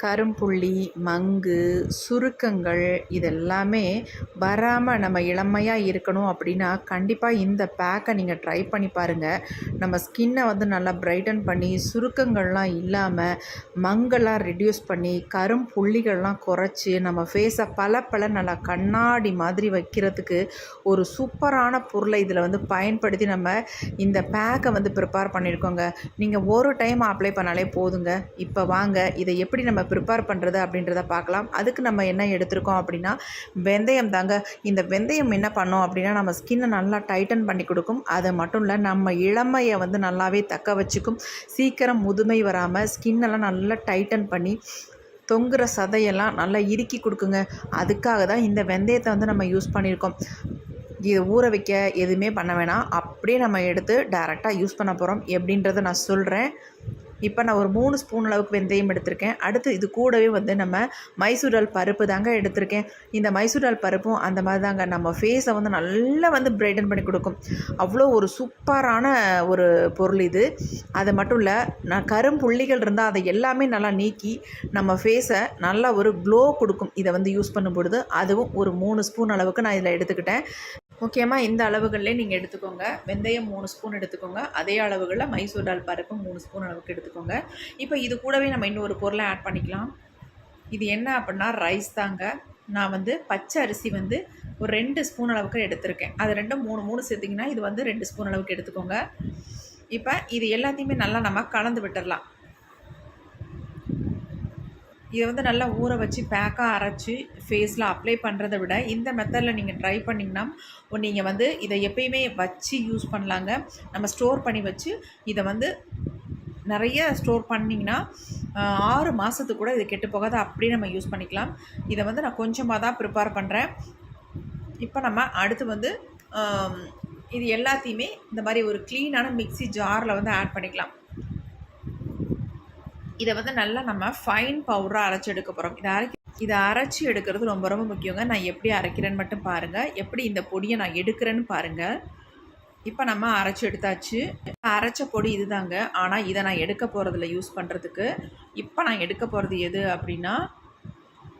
கரும்புள்ளி, மங்கு, சுருக்கங்கள் இதெல்லாமே வராமல் நம்ம இளமையாக இருக்கணும் அப்படின்னா கண்டிப்பாக இந்த பேக்கை நீங்கள் ட்ரை பண்ணி பாருங்கள். நம்ம ஸ்கின்னை வந்து நல்லா பிரைட்டன் பண்ணி சுருக்கங்கள்லாம் இல்லாமல் மங்கெல்லாம் ரெடியூஸ் பண்ணி கரும்புள்ளிகள்லாம் குறைச்சி நம்ம ஃபேஸை பல நல்லா கண்ணாடி மாதிரி வைக்கிறதுக்கு ஒரு சூப்பரான பொருளை இதில் வந்து பயன்படுத்தி நம்ம இந்த பேக்கை வந்து ப்ரிப்பேர் பண்ணியிருக்கோங்க. நீங்கள் ஒரு டைம் அப்ளை பண்ணாலே போதுங்க. இப்போ வாங்க இதை எப்படி நம்ம ப்ரிப்பேர் பண்ணுறது அப்படின்றத பார்க்கலாம். அதுக்கு நம்ம என்ன எடுத்திருக்கோம் அப்படின்னா வெந்தயம் தாங்க. இந்த வெந்தயம் என்ன பண்ணோம் அப்படின்னா நம்ம ஸ்கின்னை நல்லா டைட்டன் பண்ணி கொடுக்கும். அது மட்டும் இல்லை, நம்ம இளமையை வந்து நல்லாவே தக்க வச்சுக்கும். சீக்கிரம் முதுமை வராமல் ஸ்கின்னெல்லாம் நல்லா டைட்டன் பண்ணி தொங்குற சதையெல்லாம் நல்லா இறுக்கி கொடுக்குங்க. அதுக்காக தான் இந்த வெந்தயத்தை வந்து நம்ம யூஸ் பண்ணியிருக்கோம். இதை ஊற வைக்க எதுவுமே பண்ண வேணாம், அப்படியே நம்ம எடுத்து டைரெக்டாக யூஸ் பண்ண போகிறோம். எப்படின்றத நான் சொல்கிறேன். இப்போ நான் ஒரு 3 ஸ்பூன் அளவுக்கு வெந்தயம் எடுத்திருக்கேன். அடுத்து இது கூடவே வந்து நம்ம மைசூர் டால் பருப்பு தாங்க எடுத்திருக்கேன். இந்த மைசூர் டால் பருப்பும் அந்த மாதிரி தாங்க நம்ம ஃபேஸை வந்து நல்லா வந்து பிரைட்டன் பண்ணி கொடுக்கும். அவ்வளோ ஒரு சூப்பரான ஒரு பொருள் இது. அது மட்டும் இல்லை, நான் கரும்புள்ளிகள் இருந்தால் அதை எல்லாமே நல்லா நீக்கி நம்ம ஃபேஸை நல்லா ஒரு க்ளோ கொடுக்கும். இதை வந்து யூஸ் பண்ணும்பொழுது அதுவும் ஒரு 3 ஸ்பூன் அளவுக்கு நான் இதில் எடுத்துக்கிட்டேன். முக்கியமாக இந்த அளவுகளிலே நீங்கள் எடுத்துக்கோங்க. வெந்தயம் 3 ஸ்பூன் எடுத்துக்கோங்க. அதே அளவுகளில் மைசூர் டால் பருப்பு 3 ஸ்பூன் அளவுக்கு எடுத்துக்கோங்க. இப்போ இது கூடவே நம்ம இன்னொரு பொருளை ஆட் பண்ணிக்கலாம். இது என்ன அப்படின்னா ரைஸ் தாங்க. நான் வந்து பச்சை அரிசி வந்து ஒரு 2 ஸ்பூன் அளவுக்கு எடுத்திருக்கேன். அது 2 3 சேர்த்திங்கன்னா இது வந்து 2 ஸ்பூன் அளவுக்கு எடுத்துக்கோங்க. இப்போ இது எல்லாத்தையுமே நல்லா நம்ம கலந்து விட்டுடலாம். இதை வந்து நல்லா ஊற வச்சு பேக்காக அரைச்சி ஃபேஸில் அப்ளை பண்ணுறதை விட இந்த மெத்தடில் நீங்கள் ட்ரை பண்ணிங்கன்னா நீங்கள் வந்து இதை எப்பயுமே வச்சு யூஸ் பண்ணலாங்க. நம்ம ஸ்டோர் பண்ணி வச்சு இதை வந்து நிறைய ஸ்டோர் பண்ணிங்கன்னா 6 மாதத்துக்கு கூட இது கெட்டு போகாது, அப்படியே நம்ம யூஸ் பண்ணிக்கலாம். இதை வந்து நான் கொஞ்சமாக தான் ப்ரிப்பேர் பண்ணுறேன். இப்போ நம்ம அடுத்து வந்து இது எல்லாத்தையுமே இந்த மாதிரி ஒரு க்ளீனான மிக்ஸி ஜாரில் வந்து ஆட் பண்ணிக்கலாம். இதை வந்து நல்லா நம்ம ஃபைன் பவுடராக அரைச்சி எடுக்க போகிறோம். இதை அரைச்சி எடுக்கிறது ரொம்ப முக்கியங்க. நான் எப்படி அரைக்கிறேன்னு மட்டும் பாருங்கள், எப்படி இந்த பொடியை நான் எடுக்கிறேன்னு பாருங்கள். இப்போ நம்ம அரைச்சி எடுத்தாச்சு. அரைச்ச பொடி இது தாங்க. ஆனால் இதை நான் எடுக்க போகிறதில்ல யூஸ் பண்ணுறதுக்கு. இப்போ நான் எடுக்க போகிறது எது அப்படின்னா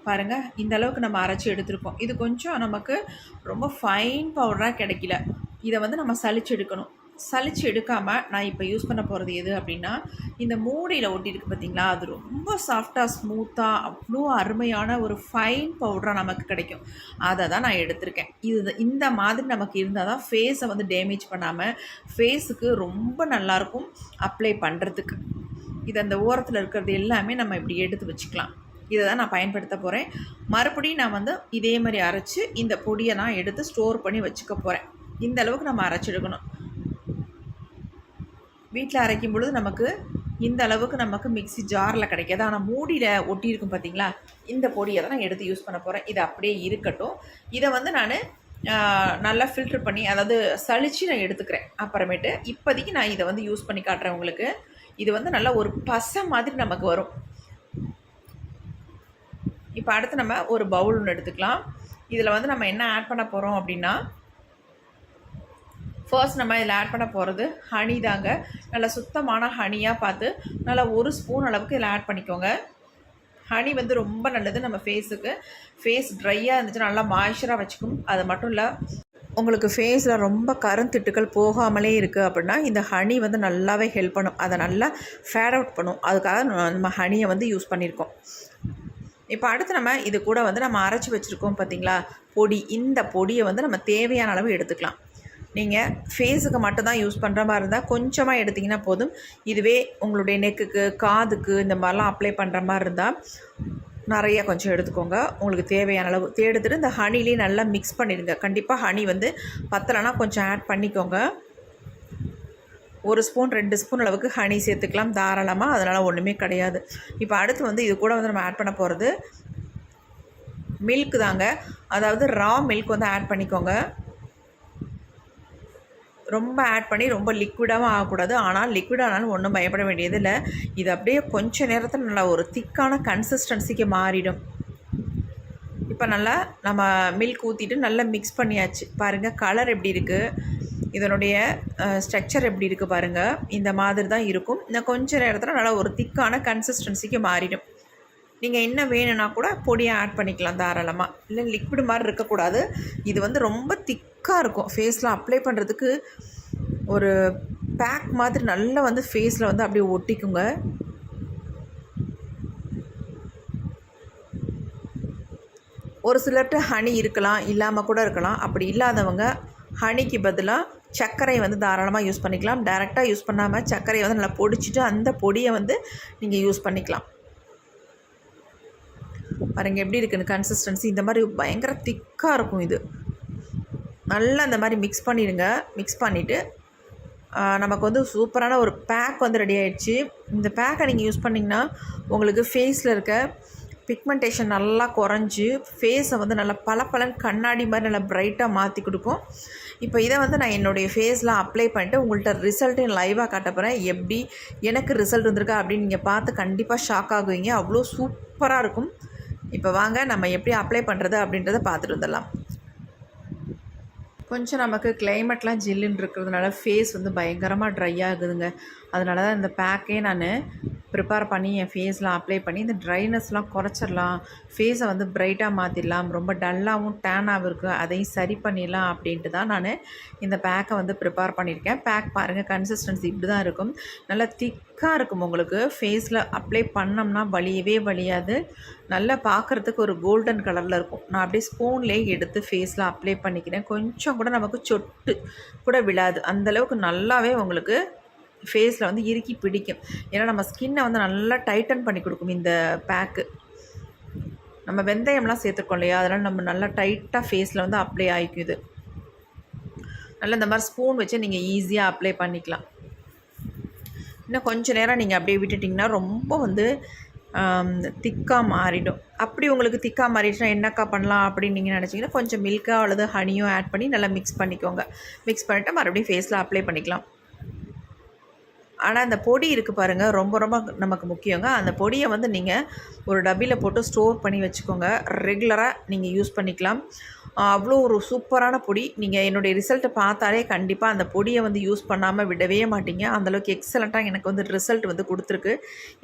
பாருங்கள், இந்த அளவுக்கு நம்ம அரைச்சி எடுத்துருக்கோம். இது கொஞ்சம் நமக்கு ரொம்ப ஃபைன் பவுடராக கிடைக்கல. இதை வந்து நம்ம சலிச்சு எடுக்கணும். சலிச்சு எடுக்காமல் நான் இப்போ யூஸ் பண்ண போகிறது எது அப்படின்னா இந்த மூடியில் ஒட்டியிருக்கு பார்த்திங்களா, அது ரொம்ப சாஃப்டாக ஸ்மூத்தாக அவ்வளோ அருமையான ஒரு ஃபைன் பவுடராக நமக்கு கிடைக்கும். அதை தான் நான் எடுத்திருக்கேன். இந்த மாதிரி நமக்கு இருந்தால் தான் ஃபேஸை வந்து டேமேஜ் பண்ணாமல் ஃபேஸுக்கு ரொம்ப நல்லாயிருக்கும் அப்ளை பண்ணுறதுக்கு. இது அந்த ஓரத்தில் இருக்கிறது எல்லாமே நம்ம இப்படி எடுத்து வச்சுக்கலாம். இதை தான் நான் பயன்படுத்த போகிறேன். மறுபடியும் நான் வந்து இதே மாதிரி அரைச்சி இந்த பொடியை நான் எடுத்து ஸ்டோர் பண்ணி வச்சுக்க போகிறேன். இந்த அளவுக்கு நம்ம அரைச்சிடுக்கணும். வீட்டில் அரைக்கும் பொழுது நமக்கு இந்த அளவுக்கு நமக்கு மிக்ஸி ஜாரில் கிடைக்காது. ஆனால் மூடியில் ஒட்டியிருக்கும் பார்த்திங்களா, இந்த பொடியை தான் நான் எடுத்து யூஸ் பண்ண போகிறேன். இது அப்படியே இருக்கட்டும். இதை வந்து நான் நல்லா ஃபில்ட்ரு பண்ணி, அதாவது சளிச்சு நான் எடுத்துக்கிறேன். அப்புறமேட்டு இப்போதைக்கு நான் இதை வந்து யூஸ் பண்ணி காட்டுறேன் உங்களுக்கு. இது வந்து நல்லா ஒரு பசை மாதிரி நமக்கு வரும். இப்போ அடுத்து நம்ம ஒரு பவுல் ஒன்று எடுத்துக்கலாம். இதில் வந்து நம்ம என்ன ஆட் பண்ண போகிறோம் அப்படின்னா ஃபர்ஸ்ட் நம்ம இதில் ஆட் பண்ண போகிறது ஹனி தாங்க. நல்லா சுத்தமான ஹனியாக பார்த்து நல்லா 1 ஸ்பூன் அளவுக்கு இதில் ஆட் பண்ணிக்கோங்க. ஹனி வந்து ரொம்ப நல்லது நம்ம ஃபேஸுக்கு. ஃபேஸ் ட்ரையாக இருந்துச்சுன்னா நல்லா மாய்ஸ்சராக வச்சுக்கும். அது மட்டும் இல்லை, உங்களுக்கு ஃபேஸில் ரொம்ப கருந்திட்டுக்கள் போகாமலே இருக்குது அப்படின்னா இந்த ஹனி வந்து நல்லாவே ஹெல்ப் பண்ணும். அதை நல்லா ஃபேட் அவுட் பண்ணும். அதுக்காக நம்ம ஹனியை வந்து யூஸ் பண்ணியிருக்கோம். இப்போ அடுத்து நம்ம இது கூட வந்து நம்ம அரைச்சி வச்சுருக்கோம் பார்த்திங்களா பொடி. இந்த பொடியை வந்து நம்ம தேவையான அளவு எடுத்துக்கலாம். நீங்கள் ஃபேஸுக்கு மட்டும்தான் யூஸ் பண்ணுற மாதிரி இருந்தால் கொஞ்சமாக எடுத்திங்கன்னா போதும். இதுவே உங்களுடைய நெக்குக்கு காதுக்கு இந்த மாதிரிலாம் அப்ளை பண்ணுற மாதிரி இருந்தால் நிறைய கொஞ்சம் எடுத்துக்கோங்க. உங்களுக்கு தேவையான அளவு எடுத்துகிட்டு இந்த ஹனிலே நல்லா மிக்ஸ் பண்ணிடுங்க. கண்டிப்பாக ஹனி வந்து பத்தலைனா கொஞ்சம் ஆட் பண்ணிக்கோங்க. 1 ஸ்பூன் 2 ஸ்பூன் அளவுக்கு ஹனி சேர்த்துக்கலாம் தாராளமாக, அதனால் ஒன்றுமே கிடையாது. இப்போ அடுத்து வந்து இது கூட வந்து நம்ம ஆட் பண்ண போகிறது மில்க் தாங்க. அதாவது ரா மில்க் வந்து ஆட் பண்ணிக்கோங்க. ரொம்ப ஆட் பண்ணி ரொம்ப லிக்விடாகவும் ஆகக்கூடாது. ஆனால் லிக்விட் ஆனாலும் ஒன்றும் பயப்பட வேண்டியது இல்லை. இது அப்படியே கொஞ்சம் நேரத்தில் நல்லா ஒரு திக்கான கன்சிஸ்டன்சிக்கு மாறிடும். இப்போ நல்லா நம்ம மில்க் ஊற்றிட்டு நல்லா மிக்ஸ் பண்ணியாச்சு. பாருங்கள் கலர் எப்படி இருக்குது, இதனுடைய ஸ்ட்ரக்சர் எப்படி இருக்குது பாருங்கள். இந்த மாதிரி தான் இருக்கும். இன்னும் கொஞ்சம் நேரத்தில் நல்லா ஒரு திக்கான கன்சிஸ்டன்சிக்கு மாறிடும். நீங்கள் என்ன வேணும்னா கூட பொடியை ஆட் பண்ணிக்கலாம் தாராளமாக. இல்லை லிக்விட் மாதிரி இருக்கக்கூடாது. இது வந்து ரொம்ப திக்காக இருக்கும். ஃபேஸில் அப்ளை பண்ணுறதுக்கு ஒரு பேக் மாதிரி நல்லா வந்து ஃபேஸில் வந்து அப்படியே ஒட்டிக்குங்க. ஒரு சிலர்கிட்ட ஹனி இருக்கலாம், இல்லாமல் கூட இருக்கலாம். அப்படி இல்லாதவங்க ஹனிக்கு பதிலாக சர்க்கரை வந்து தாராளமாக யூஸ் பண்ணிக்கலாம். டைரெக்டாக யூஸ் பண்ணாமல் சர்க்கரையை வந்து நல்லா பொடிச்சிட்டு அந்த பொடியை வந்து நீங்கள் யூஸ் பண்ணிக்கலாம். பாருங்கள் எப்படி இருக்குன்னு கன்சிஸ்டன்சி. இந்த மாதிரி பயங்கர திக்காக இருக்கும். இது நல்லா இந்த மாதிரி மிக்ஸ் பண்ணிடுங்க. மிக்ஸ் பண்ணிவிட்டு நமக்கு வந்து சூப்பரான ஒரு பேக் வந்து ரெடி ஆகிடுச்சு. இந்த பேக்கை நீங்கள் யூஸ் பண்ணிங்கன்னா உங்களுக்கு ஃபேஸில் இருக்க பிக்மெண்டேஷன் நல்லா குறைஞ்சி ஃபேஸை வந்து நல்லா பளபளன்னு கண்ணாடி மாதிரி நல்லா ப்ரைட்டாக மாற்றி கொடுக்கும். இப்போ இதை வந்து நான் என்னுடைய ஃபேஸில் அப்ளை பண்ணிட்டு உங்கள்கிட்ட ரிசல்ட்டையும் லைவாக காட்ட போகிறேன். எப்படி எனக்கு ரிசல்ட் வந்திருக்கா அப்படின்னு நீங்கள் பார்த்து கண்டிப்பாக ஷாக் ஆகுவீங்க. அவ்வளோ சூப்பராக இருக்கும். இப்போ வாங்க நம்ம எப்படி அப்ளை பண்ணுறது அப்படின்றத பார்த்துட்டு வந்துடலாம். கொஞ்சம் நமக்கு கிளைமேட்லாம் ஜில்லுன்னு இருக்கிறதுனால ஃபேஸ் வந்து பயங்கரமாக ட்ரை ஆகுதுங்க. அதனால தான் இந்த பேக்கே நான் ப்ரிப்பேர் பண்ணி என் ஃபேஸில் அப்ளை பண்ணி இந்த ட்ரைனஸ்லாம் குறைச்சிடலாம், ஃபேஸை வந்து ப்ரைட்டாக மாற்றிடலாம், ரொம்ப டல்லாகவும் டேனாகவும் இருக்குது அதையும் சரி பண்ணிடலாம் அப்படின்ட்டு தான் நான் இந்த பேக்கை வந்து ப்ரிப்பேர் பண்ணியிருக்கேன். பேக் பாருங்கள் கன்சிஸ்டன்சி இப்படி தான் இருக்கும். நல்லா திக்காக இருக்கும். உங்களுக்கு ஃபேஸில் அப்ளை பண்ணோம்னா வலியவே வலியாது. நல்லா பார்க்குறதுக்கு ஒரு கோல்டன் கலரில் இருக்கும். நான் அப்படியே ஸ்பூன்லேயே எடுத்து ஃபேஸில் அப்ளை பண்ணிக்கிறேன். கொஞ்சம் கூட நமக்கு சொட்டு கூட விழாது. அந்தளவுக்கு நல்லாவே உங்களுக்கு ஃபேஸில் வந்து இறுக்கி பிடிக்கும். ஏன்னா நம்ம ஸ்கின்னை வந்து நல்லா டைட்டன் பண்ணி கொடுக்கும் இந்த பேக்கு. நம்ம வெந்தயம்லாம் சேர்த்துருக்கோம் இல்லையா, அதனால் நம்ம நல்லா டைட்டாக ஃபேஸில் வந்து அப்ளை ஆகிக்கும். இது நல்லா இந்த மாதிரி ஸ்பூன் வச்சு நீங்கள் ஈஸியாக அப்ளை பண்ணிக்கலாம். இன்னும் கொஞ்சம் நேரம் நீங்கள் அப்படியே விட்டுட்டிங்கன்னா ரொம்ப வந்து திக்காக மாறிடும். அப்படி உங்களுக்கு திக்காக மாறிடுச்சுன்னா என்னக்கா பண்ணலாம் அப்படின்னு நீங்கள் நினச்சிங்கன்னா கொஞ்சம் மில்கோ அல்லது ஹனியோ ஆட் பண்ணி நல்லா மிக்ஸ் பண்ணிக்கோங்க. மிக்ஸ் பண்ணிவிட்டு மறுபடியும் ஃபேஸில் அப்ளை பண்ணிக்கலாம். ஆனால் அந்த பொடி இருக்குது பாருங்கள், ரொம்ப ரொம்ப நமக்கு முக்கியங்க. அந்த பொடியை வந்து நீங்கள் ஒரு டப்பியில் போட்டு ஸ்டோர் பண்ணி வச்சுக்கோங்க. ரெகுலராக நீங்கள் யூஸ் பண்ணிக்கலாம். அவ்வளோ ஒரு சூப்பரான பொடி. நீங்கள் என்னுடைய ரிசல்ட்டை பார்த்தாலே கண்டிப்பாக அந்த பொடியை வந்து யூஸ் பண்ணாமல் விடவே மாட்டீங்க. அந்தளவுக்கு எக்ஸலண்ட்டாக எனக்கு வந்து ரிசல்ட் வந்து கொடுத்துருக்கு.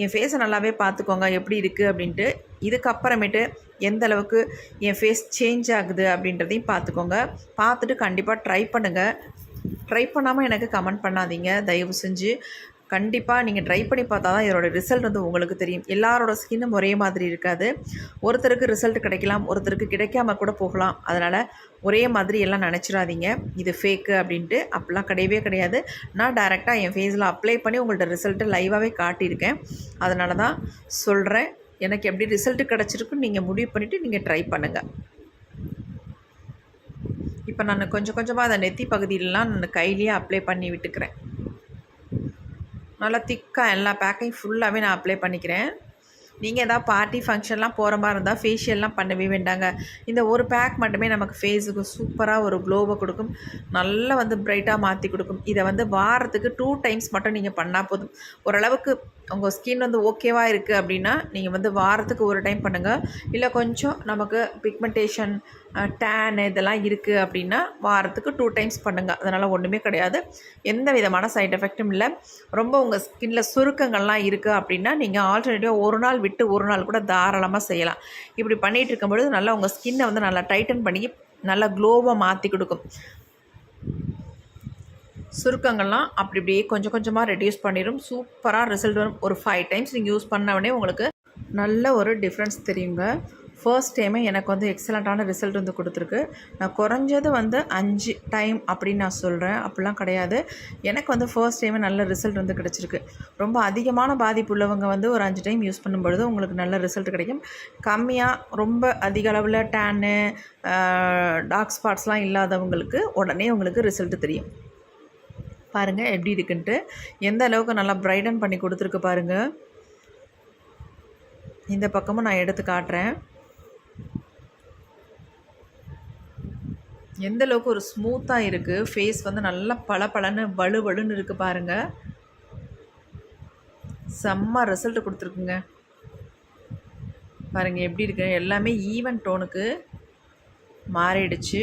என் ஃபேஸை நல்லாவே பார்த்துக்கோங்க எப்படி இருக்குது அப்படின்ட்டு. இதுக்கப்புறமேட்டு எந்த அளவுக்கு என் ஃபேஸ் சேஞ்ச் ஆகுது அப்படின்றதையும் பார்த்துக்கோங்க. பார்த்துட்டு கண்டிப்பாக ட்ரை பண்ணுங்கள். ட்ரை பண்ணாமல் எனக்கு கமெண்ட் பண்ணாதீங்க தயவு செஞ்சு. கண்டிப்பாக நீங்கள் ட்ரை பண்ணி பார்த்தா தான் இதோட ரிசல்ட் வந்து உங்களுக்கு தெரியும். எல்லாரோட ஸ்கின்னும் ஒரே மாதிரி இருக்காது. ஒருத்தருக்கு ரிசல்ட் கிடைக்கலாம், ஒருத்தருக்கு கிடைக்காம கூட போகலாம். அதனால் ஒரே மாதிரி எல்லாம் நினச்சிடாதீங்க இது ஃபேக்கு அப்படின்ட்டு. அப்படிலாம் கிடையவே கிடையாது. நான் டைரெக்டாக என் ஃபேஸில் அப்ளை பண்ணி உங்கள்கிட்ட ரிசல்ட்டை லைவாகவே காட்டியிருக்கேன். அதனால தான் சொல்கிறேன். எனக்கு எப்படி ரிசல்ட்டு கிடச்சிருக்குன்னு நீங்கள் முடிவு பண்ணிவிட்டு நீங்கள் ட்ரை பண்ணுங்கள். இப்போ நான் கொஞ்சம் கொஞ்சமாக அந்த நெத்தி பகுதியிலலாம் நான் கையிலேயே அப்ளை பண்ணி விட்டுக்கிறேன். நல்லா திக்காக எல்லா பேக்கையும் ஃபுல்லாகவே நான் அப்ளை பண்ணிக்கிறேன். நீங்கள் எதாவது பார்ட்டி ஃபங்க்ஷன்லாம் போகிற மாதிரி இருந்தால் ஃபேஷியல்லாம் பண்ணவே வேண்டாங்க. இந்த ஒரு பேக் மட்டுமே நமக்கு ஃபேஸுக்கு சூப்பராக ஒரு க்ளோவை கொடுக்கும். நல்லா வந்து ப்ரைட்டாக மாற்றி கொடுக்கும். இதை வந்து வாரத்துக்கு 2 டைம்ஸ் மட்டும் நீங்கள் பண்ணால் போதும். ஓரளவுக்கு உங்கள் ஸ்கின் வந்து ஓகேவாக இருக்குது அப்படின்னா நீங்கள் வந்து வாரத்துக்கு ஒரு டைம் பண்ணுங்கள். இல்லை கொஞ்சம் நமக்கு பிக்மெண்டேஷன் டேன் இதெல்லாம் இருக்குது அப்படின்னா வாரத்துக்கு 2 டைம்ஸ் பண்ணுங்கள். அதனால் ஒன்றுமே கிடையாது. எந்த விதமான சைட் எஃபெக்ட்டும் இல்லை. ரொம்ப உங்கள் ஸ்கின்னில் சுருக்கங்கள்லாம் இருக்குது அப்படின்னா நீங்கள் ஆல்டர்னேட்டிவாக ஒரு நாள் விட்டு ஒரு நாள் கூட தாராளமாக செய்யலாம். இப்படி பண்ணிகிட்டு இருக்கும்பொழுது நல்லா உங்கள் ஸ்கின்னை வந்து நல்லா டைட்டன் பண்ணி நல்லா க்ளோவாக மாற்றி கொடுக்கும். சுருக்கங்கள்லாம் அப்படி இப்படியே கொஞ்சம் கொஞ்சமாக ரெடியூஸ் பண்ணிடும். சூப்பராக ரிசல்ட் வரும். ஒரு 5 டைம்ஸ் நீங்கள் யூஸ் பண்ண உடனே உங்களுக்கு நல்ல ஒரு டிஃப்ரென்ஸ் தெரியுங்க. ஃபர்ஸ்ட் டைமே எனக்கு வந்து எக்ஸலண்ட்டான ரிசல்ட் வந்து கொடுத்துருக்கு. நான் குறைஞ்சது வந்து 5 டைம் அப்படின்னு நான் சொல்கிறேன். அப்படிலாம் கிடையாது. எனக்கு வந்து ஃபர்ஸ்ட் டைமே நல்ல ரிசல்ட் வந்து கிடச்சிருக்கு. ரொம்ப அதிகமான பாதிப்பு உள்ளவங்க வந்து ஒரு 5 டைம் யூஸ் பண்ணும்பொழுது உங்களுக்கு நல்ல ரிசல்ட் கிடைக்கும். கம்மியாக ரொம்ப அதிக அளவில் டேனு டார்க் ஸ்பாட்ஸ்லாம் இல்லாதவங்களுக்கு உடனே உங்களுக்கு ரிசல்ட்டு தெரியும். பாருங்கள் எப்படி இருக்குன்ட்டு. எந்த அளவுக்கு நல்லா ப்ரைட்டன் பண்ணி கொடுத்துருக்கு பாருங்கள். இந்த பக்கமும் நான் எடுத்து காட்டுறேன். எந்த அளவுக்கு ஒரு ஸ்மூத்தாக இருக்குது. ஃபேஸ் வந்து நல்லா பளபளன்னு வலுவலுன்னு இருக்குது பாருங்கள். செம்ம ரிசல்ட் கொடுத்துருக்குங்க. பாருங்கள் எப்படி இருக்கு. எல்லாமே ஈவன் டோனுக்கு மாறிடுச்சு.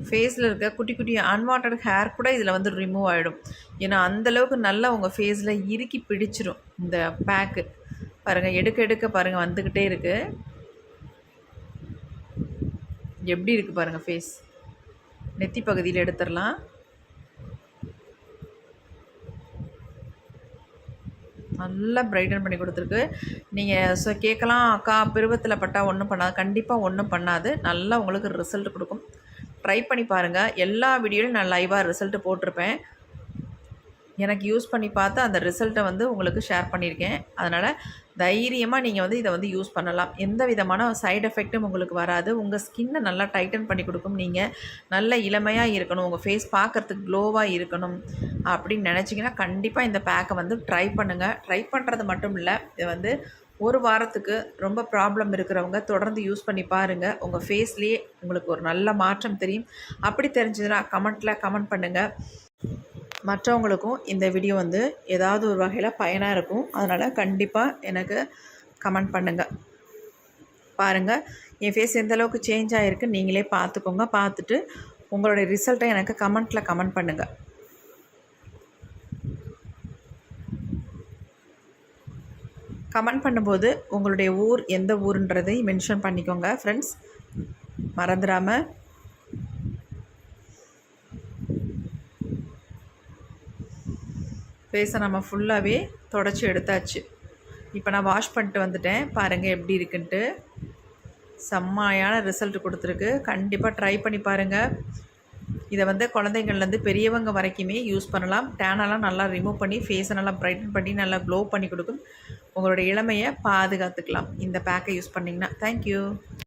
ஃபேஸில் இருக்க குட்டி குட்டி அன்வான்ட் ஹேர் கூட இதில் வந்து ரிமூவ் ஆகிடும். ஏன்னா அந்தளவுக்கு நல்லா உங்கள் ஃபேஸில் இறுக்கி பிடிச்சிரும் இந்த பேக்கு. பாருங்கள், எடுக்க எடுக்க பாருங்கள் வந்துக்கிட்டே இருக்குது. எப்படி இருக்குது பாருங்கள் ஃபேஸ். நெத்தி பகுதியில் எடுத்துடலாம். நல்லா பிரைட்டன் பண்ணி கொடுத்துருக்கு. நீங்கள் கேட்கலாம், அக்கா பருவத்தில் பட்டால் ஒன்றும் பண்ணாது. கண்டிப்பாக ஒன்றும் பண்ணாது. நல்லா உங்களுக்கு ரிசல்ட் கொடுக்கும். ட்ரை பண்ணி பாருங்கள். எல்லா வீடியோலையும் நான் லைவாக ரிசல்ட்டு போட்டிருப்பேன். எனக்கு யூஸ் பண்ணி பார்த்து அந்த ரிசல்ட்டை வந்து உங்களுக்கு ஷேர் பண்ணியிருக்கேன். அதனால் தைரியமாக நீங்கள் வந்து இதை வந்து யூஸ் பண்ணலாம். எந்த விதமான சைடு எஃபெக்ட்டும் உங்களுக்கு வராது. உங்கள் ஸ்கின்னை நல்லா டைட்டன் பண்ணி கொடுக்கும். நீங்கள் நல்ல இளமையாக இருக்கணும், உங்கள் ஃபேஸ் பார்க்குறதுக்கு க்ளோவாக இருக்கணும் அப்படின்னு நினச்சிங்கன்னா கண்டிப்பாக இந்த பேக்கை வந்து ட்ரை பண்ணுங்கள். ட்ரை பண்ணுறது மட்டும் இல்லை, இதை வந்து ஒரு வாரத்துக்கு ரொம்ப ப்ராப்ளம் இருக்கிறவங்க தொடர்ந்து யூஸ் பண்ணி பாருங்கள். உங்கள் ஃபேஸ்லேயே உங்களுக்கு ஒரு நல்ல மாற்றம் தெரியும். அப்படி தெரிஞ்சதுன்னா கமெண்ட்டில் கமெண்ட் பண்ணுங்கள். மற்றவங்களுக்கும் இந்த வீடியோ வந்து ஏதாவது ஒரு வகையில் பயனாக இருக்கும். அதனால் கண்டிப்பாக எனக்கு கமெண்ட் பண்ணுங்கள். பாருங்கள், என் ஃபேஸ் எந்த அளவுக்கு சேஞ்ச் ஆகிருக்கு நீங்களே பார்த்துக்கோங்க. பார்த்துட்டு உங்களுடைய ரிசல்ட்டை எனக்கு கமெண்ட்டில் கமெண்ட் பண்ணுங்கள். கமெண்ட் பண்ணும்போது உங்களுடைய ஊர் எந்த ஊருன்றதை மென்ஷன் பண்ணிக்கோங்க ஃப்ரெண்ட்ஸ், மறந்துடாமல். ஃபேஸை நம்ம ஃபுல்லாகவே தொடச்சி எடுத்தாச்சு. இப்போ நான் வாஷ் பண்ணிட்டு வந்துட்டேன். பாருங்கள் எப்படி இருக்குன்ட்டு. செம்மையான ரிசல்ட் கொடுத்துருக்கு. கண்டிப்பாக ட்ரை பண்ணி பாருங்கள். இதை வந்து குழந்தைங்கள்லேருந்து பெரியவங்க வரைக்குமே யூஸ் பண்ணலாம். டேனெல்லாம் நல்லா ரிமூவ் பண்ணி ஃபேஸை நல்லா பிரைட்டன் பண்ணி நல்லா க்ளோ பண்ணி கொடுக்கும். உங்களுடைய இளமையை பாதுகாத்துக்கலாம் இந்த பேக்கை யூஸ் பண்ணிங்கன்னா. தேங்க்யூ.